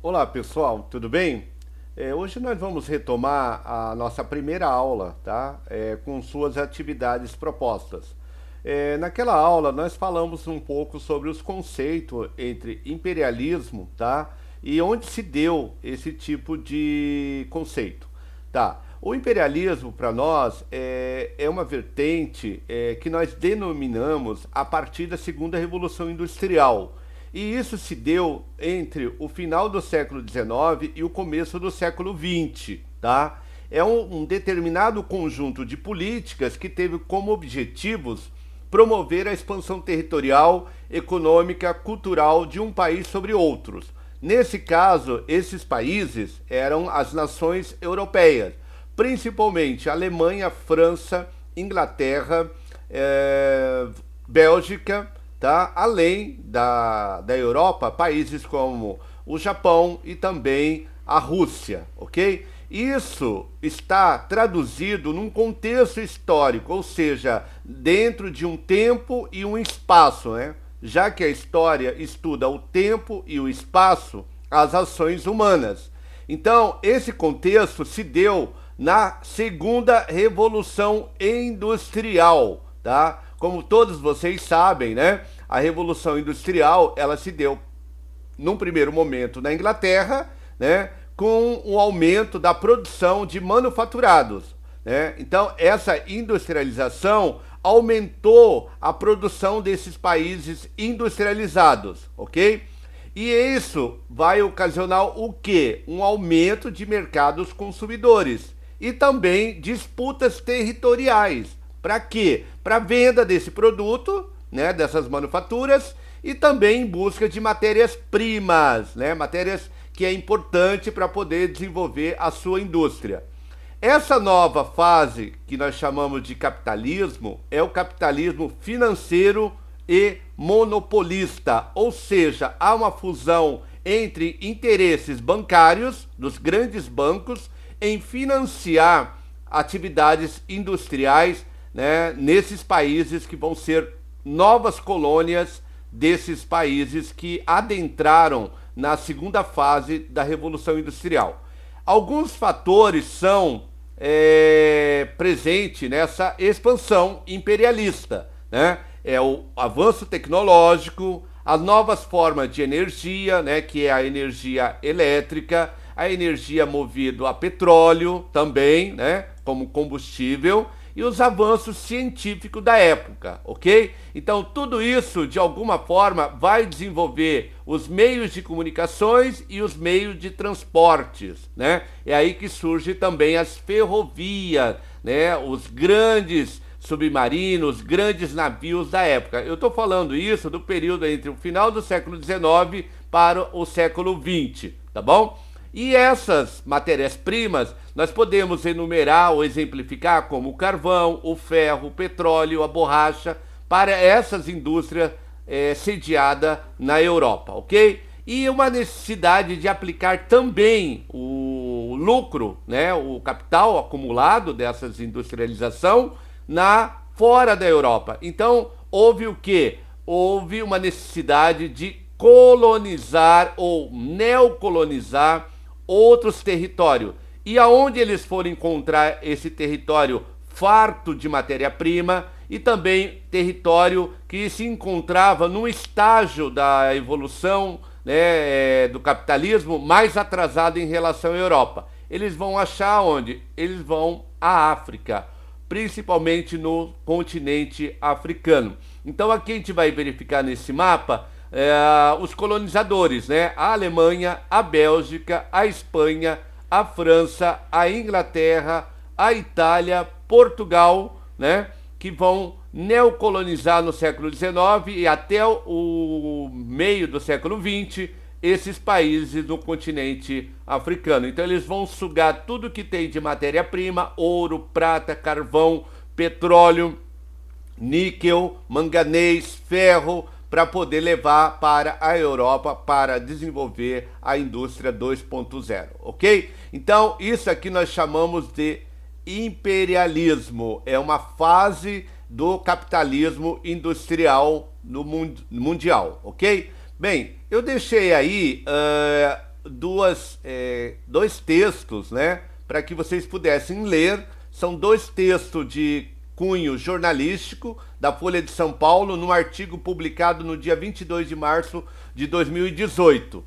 Olá pessoal, tudo bem? Hoje nós vamos retomar a nossa primeira aula, tá? Com suas atividades propostas. Naquela aula nós falamos um pouco sobre os conceitos entre imperialismo, tá? E onde se deu esse tipo de conceito, tá? O imperialismo para nós é uma vertente que nós denominamos a partir da Segunda Revolução Industrial. E isso se deu entre o final do século XIX e o começo do século XX, tá? É um determinado conjunto de políticas que teve como objetivos promover a expansão territorial, econômica, cultural de um país sobre outros. Nesse caso, esses países eram as nações europeias, principalmente Alemanha, França, Inglaterra, Bélgica, tá? Além da Europa, países como o Japão e também a Rússia, ok? Isso está traduzido num contexto histórico, ou seja, dentro de um tempo e um espaço, né? Já que a história estuda o tempo e o espaço, as ações humanas. Então, esse contexto se deu na Segunda Revolução Industrial, tá? Como todos vocês sabem, né? A Revolução Industrial, ela se deu num primeiro momento na Inglaterra, né? Com o aumento da produção de manufaturados, né? Então, essa industrialização aumentou a produção desses países industrializados, ok? E isso vai ocasionar o quê? Um aumento de mercados consumidores e também disputas territoriais. Para quê? Para a venda desse produto, né, dessas manufaturas, e também em busca de matérias-primas, né, matérias que é importante para poder desenvolver a sua indústria. Essa nova fase, que nós chamamos de capitalismo, é o capitalismo financeiro e monopolista, ou seja, há uma fusão entre interesses bancários dos grandes bancos em financiar atividades industriais, né, nesses países que vão ser novas colônias desses países que adentraram na segunda fase da Revolução Industrial. Alguns fatores são presentes nessa expansão imperialista, né? É o avanço tecnológico, as novas formas de energia, né, que é a energia elétrica, a energia movida a petróleo também, né, como combustível, e os avanços científicos da época, ok? Então, tudo isso, de alguma forma, vai desenvolver os meios de comunicações e os meios de transportes, né? É aí que surge também as ferrovias, né? Os grandes submarinos, grandes navios da época. Eu estou falando isso do período entre o final do século XIX para o século XX, tá bom? E essas matérias-primas nós podemos enumerar ou exemplificar como o carvão, o ferro, o petróleo, a borracha, para essas indústrias sediadas na Europa, ok? E uma necessidade de aplicar também o lucro, né, o capital acumulado dessas industrialização fora da Europa. Então, houve o quê? Houve uma necessidade de colonizar ou neocolonizar outros territórios. E aonde eles foram encontrar esse território farto de matéria-prima e também território que se encontrava num estágio da evolução, né, do capitalismo mais atrasado em relação à Europa. Eles vão achar onde? Eles vão à África, principalmente no continente africano. Então aqui a gente vai verificar nesse mapa os colonizadores, né? A Alemanha, a Bélgica, a Espanha, a França, a Inglaterra, a Itália, Portugal, né? Que vão neocolonizar no século XIX e até o meio do século XX esses países do continente africano. Então eles vão sugar tudo que tem de matéria-prima, ouro, prata, carvão, petróleo, níquel, manganês, ferro, para poder levar para a Europa para desenvolver a indústria 2.0, ok? Então, isso aqui nós chamamos de imperialismo. É uma fase do capitalismo industrial no mundial, ok? Bem, eu deixei aí dois textos, né, para que vocês pudessem ler. São dois textos de cunho jornalístico da Folha de São Paulo, num artigo publicado no dia 22 de março de 2018,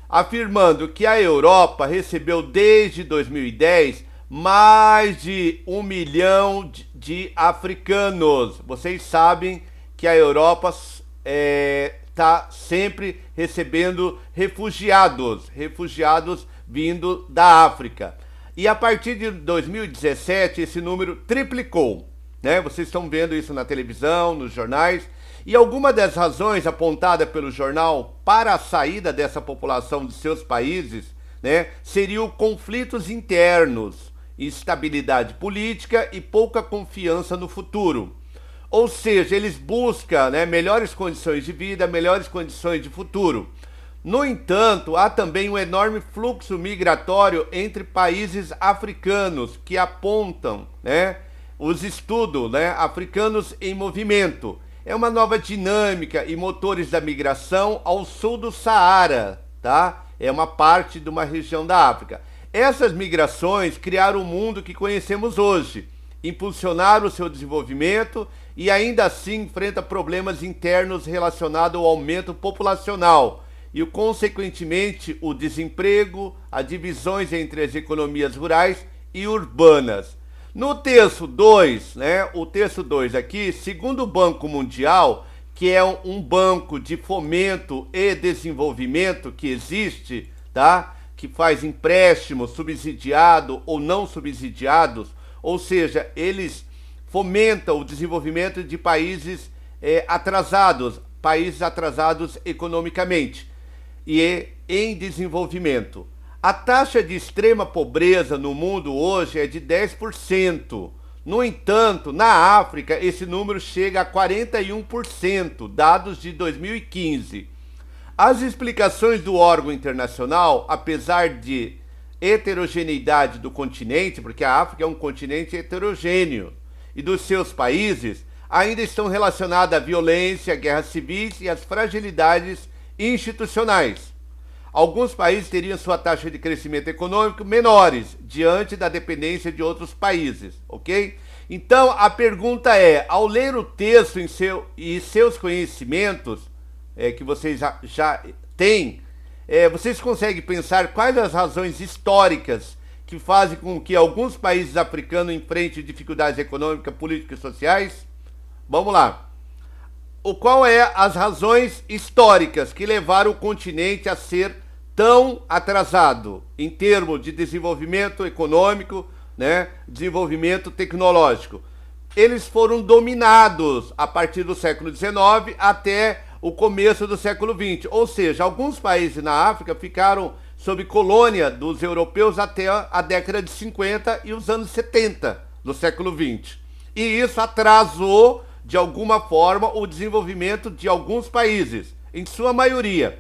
afirmando que a Europa recebeu desde 2010 mais de 1 milhão de africanos. Vocês sabem que a Europa está sempre recebendo refugiados vindo da África. E a partir de 2017 esse número triplicou, né? Vocês estão vendo isso na televisão, nos jornais. E alguma das razões apontadas pelo jornal para a saída dessa população de seus países, né, seriam conflitos internos, instabilidade política e pouca confiança no futuro. Ou seja, eles buscam, né, melhores condições de vida, melhores condições de futuro. No entanto, há também um enorme fluxo migratório entre países africanos que apontam, né, os estudos, né, africanos em movimento. É uma nova dinâmica e motores da migração ao sul do Saara, tá? É uma parte de uma região da África. Essas migrações criaram o mundo que conhecemos hoje, impulsionaram o seu desenvolvimento e ainda assim enfrenta problemas internos relacionados ao aumento populacional e, consequentemente, o desemprego, as divisões entre as economias rurais e urbanas. No texto 2, né, o texto 2 aqui, segundo o Banco Mundial, que é um banco de fomento e desenvolvimento que existe, tá? Que faz empréstimos subsidiados ou não subsidiados, ou seja, eles fomentam o desenvolvimento de países atrasados economicamente e em desenvolvimento. A taxa de extrema pobreza no mundo hoje é de 10%. No entanto, na África, esse número chega a 41%, dados de 2015. As explicações do órgão internacional, apesar de heterogeneidade do continente, porque a África é um continente heterogêneo, e dos seus países, ainda estão relacionadas à violência, guerras civis e às fragilidades institucionais. Alguns países teriam sua taxa de crescimento econômico menores, diante da dependência de outros países, ok? Então, a pergunta é, ao ler o texto e seus conhecimentos, que vocês já têm, vocês conseguem pensar quais as razões históricas que fazem com que alguns países africanos enfrentem dificuldades econômicas, políticas e sociais? Vamos lá. Qual é as razões históricas que levaram o continente a ser tão atrasado em termos de desenvolvimento econômico, né, desenvolvimento tecnológico? Eles foram dominados a partir do século XIX até o começo do século XX. Ou seja, alguns países na África ficaram sob colônia dos europeus até a década de 50 e os anos 70 do século XX. E isso atrasou, de alguma forma, o desenvolvimento de alguns países, em sua maioria.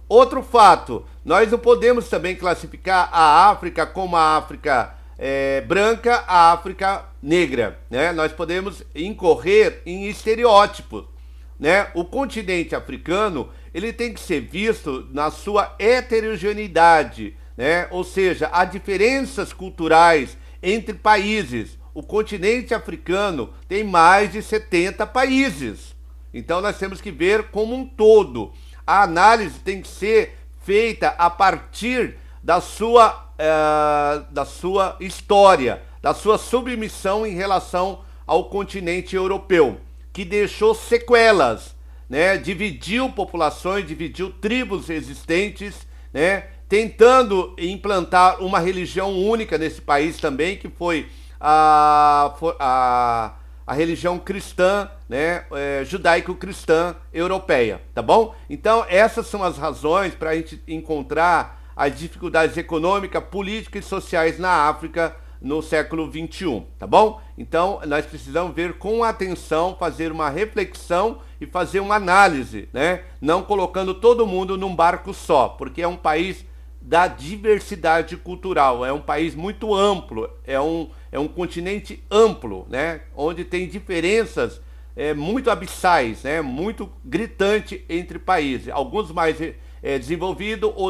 Outro fato, nós não podemos também classificar a África como a África branca, a África negra, né? Nós podemos incorrer em estereótipos, né? O continente africano, ele tem que ser visto na sua heterogeneidade, né? Ou seja, há diferenças culturais entre países. O continente africano tem mais de 70 países. Então nós temos que ver como um todo. A análise tem que ser feita a partir da sua história, da sua submissão em relação ao continente europeu, que deixou sequelas, né? Dividiu populações, dividiu tribos existentes, né? Tentando implantar uma religião única nesse país também, que foi a religião cristã, né, judaico-cristã europeia, tá bom? Então, essas são as razões para a gente encontrar as dificuldades econômicas, políticas e sociais na África no século XXI, tá bom? Então, nós precisamos ver com atenção, fazer uma reflexão e fazer uma análise, né? Não colocando todo mundo num barco só, porque é um país da diversidade cultural, é um país muito amplo, é um continente amplo, né? Onde tem diferenças muito abissais, né? Muito gritante entre países, alguns mais desenvolvidos,